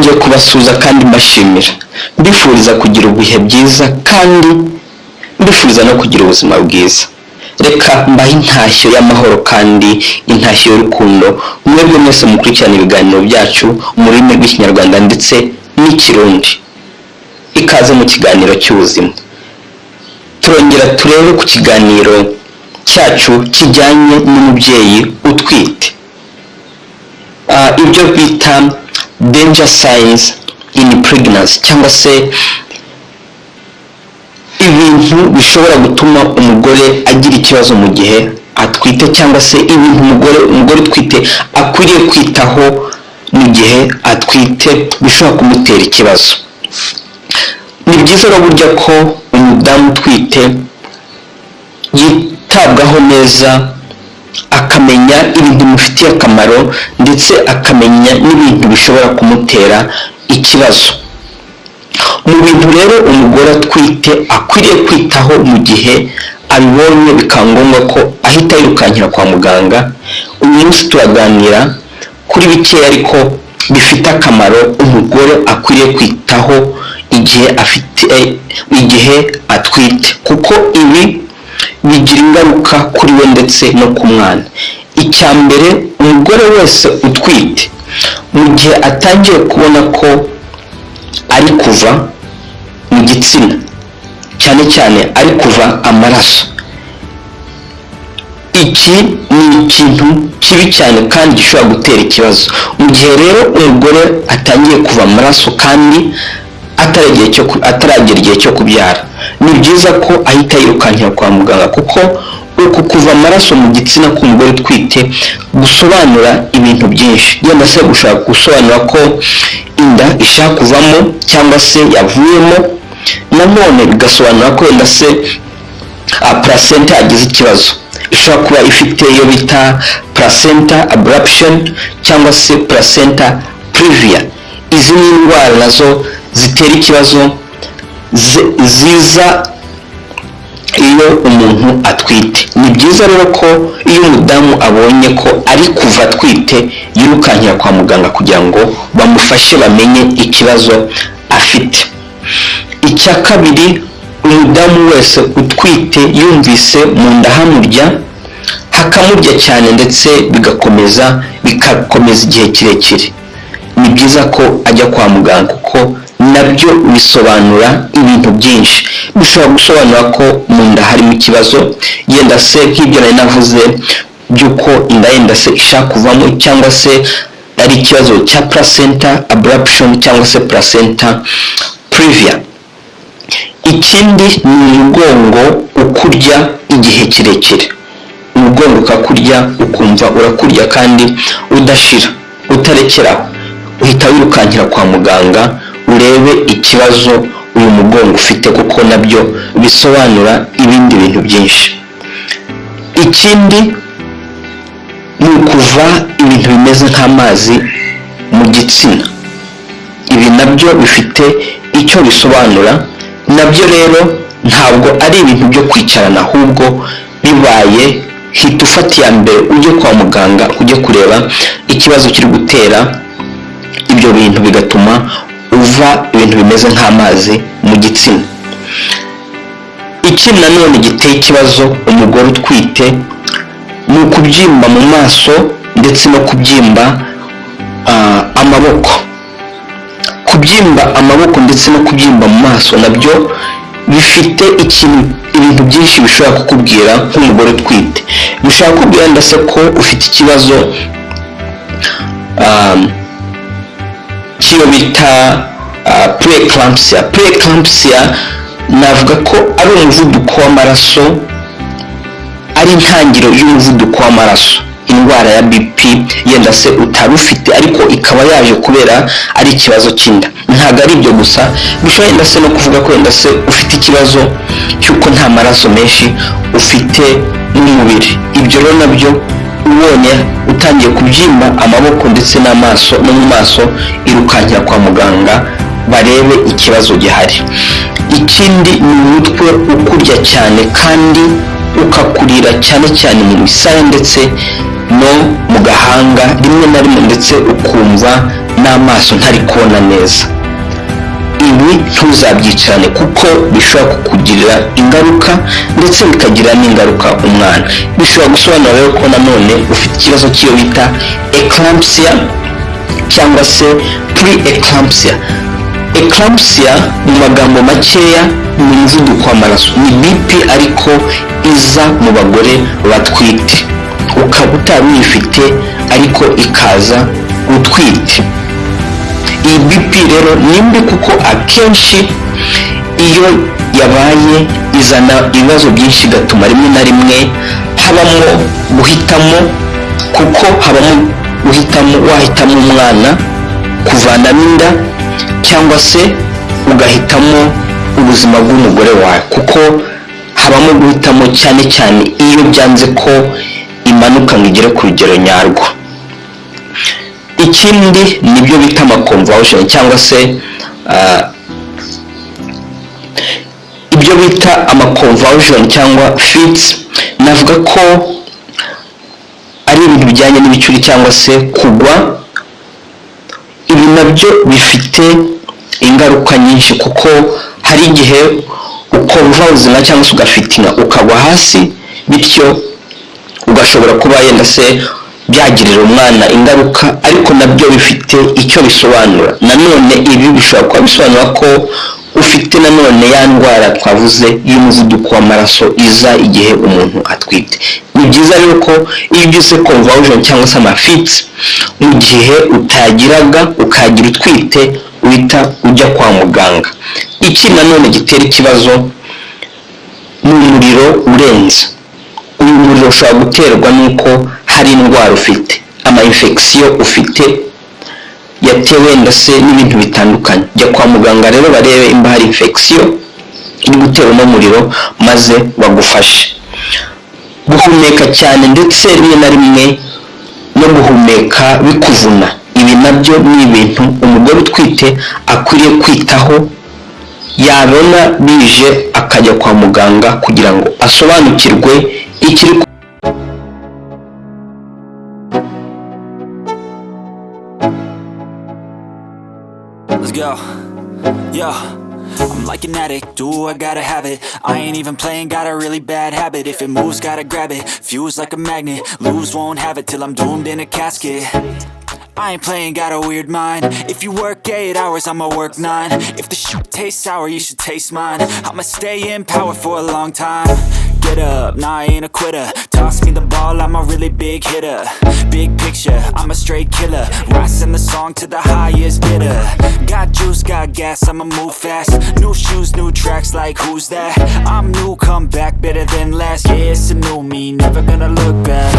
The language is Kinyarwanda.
nongeye kubasuhuza kandi mbashimira, mbifuriza kugira ibihe byiza kandi mbifuriza no kugira ubuzima bwiza. Reka mbahe intashyo y'amahoro kandi intashyo y'urukundo mwebwe mwese mukurikirana ibiganiro byacu mu rurimi rw'Ikinyarwanda ndetse n'Ikirundi. Ikaze mu kiganiro cy'ubuzima. Turongera turebe ku kiganiro cyacu kijyanye n'umubyeyi utwite. Ibyo bita danger signs in pregnancy, cyangwa se ibintu bishobora gutuma umugore agira ikibazo mu gihe atwite, cyangwa se ibintu umugore utwite akwiriye kwitaho mu gihe atwite bishobora kumutera ikibazo. Ni byiza rero burya ko umudamu utwite yitabwaho neza, akamenya ibintu bimufitiye akamaro ndetse akamenya n'ibintu bishobora kumutera ikibazo. Mu bintu rero umugore atwite akwiriye kwitaho mu gihe abibonye bikaba ngombwa ko ahita yirukankira kwa muganga, uyu munsi turaganira kuri bikeya ariko bifite akamaro umugore akwiriye kwitaho igihe atwite, kuko ibi bigira ingaruka kuri we ndetse no ku mwana. Icya mbere, umugore wese utwite mu gihe atangiye kubona ko ari kuva mu gitsina, cyane cyane ari kuva amaraso, iki ni ikintu kibi cyane kandi gishobora gutera ikibazo. Mu gihe rero umugore atangiye kuva amaraso kandi ataragera igihe cyo kubyara, ni byiza ko ahita yirukankira kwa muganga, kuko uku kuva amaraso mu gitsina k'umugore utwite gusobanura ibintu byinshi. Yenda se gushaka gusobanura ko inda ishaka kuvamo cyangwa se yavuyemo, nanone bigasobanura ko yenda se placenta yagize ikibazo, ishobora kuba ifite iyo bita placenta abruption cyangwa se placenta previa. Izi ni indwara nazo zitera ikibazo ziza iyo umuntu atwite. Ni byiza rero ko iyo umudamu abonye ko ari kuva atwite yirukankira kwa muganga kugira ngo bamufashe bamenye ikibazo afite. Icya kabiri, umudamu wese utwite yumvise mu nda hakamurya cyane ndetse bigakomeza igihe kirekire, ni byiza ko ajya kwa muganga, kuko nabyo bisobanura ibintu byinshi. Bishobora gusobanura ko mu nda harimo ikibazo, yenda se nk'ibyo nari navuze by'uko inda yenda se ishaka kuvamo, cyangwa se ari ikibazo cya placenta abruption cyangwa se placenta previa. Ikindi ni umugongo ukurya igihe kirekire, umugongo ukakurya ukumva urakurya kandi udashira, utarekeraho, uhita wirukankira kwa muganga urebe ikibazo uyu mugongo ufite, kuko nabyo bisobanura ibindi bintu byinshi. Ikindi ni ukuva ibintu bimeze nk'amazi mu gitsina, ibi nabyo bifite icyo bisobanura. Nabyo rero ntabwo ari ibintu byo kwicarana, ahubwo bibaye hita ufata iya mbere ujye kwa muganga, ujye kureba ikibazo kiri gutera ibyo bintu bigatuma uva ibintu bimeze nk'amazi mu gitsina. Ikindi nanone giteye ikibazo umugore utwite ni ukubyimba mu maso ndetse no kubyimba amaboko. Kubyimba amaboko ndetse no kubyimba mu maso nabyo bifite ibintu byinshi bishobora kukubwira nk'umugore utwite. Bishobora kukubwira ndetse ko ufite ikibazo cy'iyo bita preeclampsia. Navuga ko ari umuvuduko w'amaraso, ari intangiriro y'umuvuduko w'amaraso, indwara ya BP yenda se utari ufite ariko ikaba yaje kubera ari ikibazo cy'inda. Ntabwo ari ibyo gusa, bishobora yenda se no kuvuga ko yenda se ufite ikibazo cy'uko nta maraso menshi ufite mu mubiri. Ibyo rero nabyo ubonye utangiye kubyimba amaboko ndetse n'amaso no mu maso, irukankira kwa muganga barebe ikibazo gihari. Ikindi ni umutwe ukurya cyane kandi ukakurira cyane cyane mu misaya ndetse no mu gahanga rimwe na rimwe, ndetse ukumva n'amaso ntari kubona neza. Ibi ntuzabyicarane kuko bishobora kukugirira ingaruka ndetse bikagira n'ingaruka umwana. Bishobora gusobanura rero ko nanone ufite ikibazo cy'iyo bita eclampsia cyangwa se pre-eclampsia. Eclampsia mu magambo makeya ni umuvuduko w'amaraso, ni BP ariko iza mu bagore batwite, ukaba utari uyifite ariko ikaza utwite. Iyi BP rero ni mbi kuko akenshi iyo yabaye izana ibibazo byinshi, igatuma rimwe na rimwe habamo guhitamo, kuko habamo guhitamo, wahitamo umwana kuvanamo inda cyangwa se ugahitamo ubuzima bw'umugore wawe, kuko habamo guhitamo cyane cyane iyo byanze ko imanuka ngo igere ku rugero nyarwo. Ikindi nibyo bita amaconvulsion cyangwa se ibyo bita amaconvulsion cyangwa fits. Navuga ko ari ibintu bijyanye n'ibicuri cyangwa se kugwa. Ibi nabyo bifite ingaruka nyinshi kuko hari igihe ukonvulsina cyangwa se ugafitina ukagwa hasi, bityo ugashobora kuba yenda se byagirira umwana ingaruka, ariko nabyo bifite icyo bisobanura. Nanone ibi bishobora kuba bisobanura ko ufite nanone ya ndwara twavuze y'umuvuduko w'amaraso iza igihe umuntu atwite. Ni byiza rero ko iyo ugize convulsion cyangwa se amafits mu gihe utagiraga ukagira utwite uhita ujya kwa muganga. Iki nanone gitera ikibazo ni umuriro urenze. Uyu muriro ushobora guterwa n'uko hari indwara ufite, ama infection ufite yatewe ndetse n'ibintu bitandukanye. Jya kwa muganga rero barebe imba hari infection iri gutera umuriro maze bagufashe. Guhumeka cyane ndetse rimwe na rimwe no guhumeka bikuvuna, ibi nabyo ni ibintu umugore utwite akwiriye kwitaho, yabona bije akajya kwa muganga kugira ngo asobanukirwe ikiri. Let's go. Yeah. I'm like an addict, do I gotta have it. I ain't even playing, got a really bad habit. If it moves, gotta grab it, fuse like a magnet. Lose, won't have it till I'm doomed in a casket. I ain't playing, got a weird mind. If you work 8 hours, I'ma work 9. If the shit tastes sour, you should taste mine. I'ma stay in power for a long time. Get up, nah, I ain't a quitter. Toss me the ball, I'm a really big hitter. Big picture, I'm a straight killer. Rising the song to the highest bidder. Got juice, got gas, I'ma move fast. New shoes, new tracks, like who's that? I'm new, come back, better than last. Yeah, it's a new me, never gonna look back.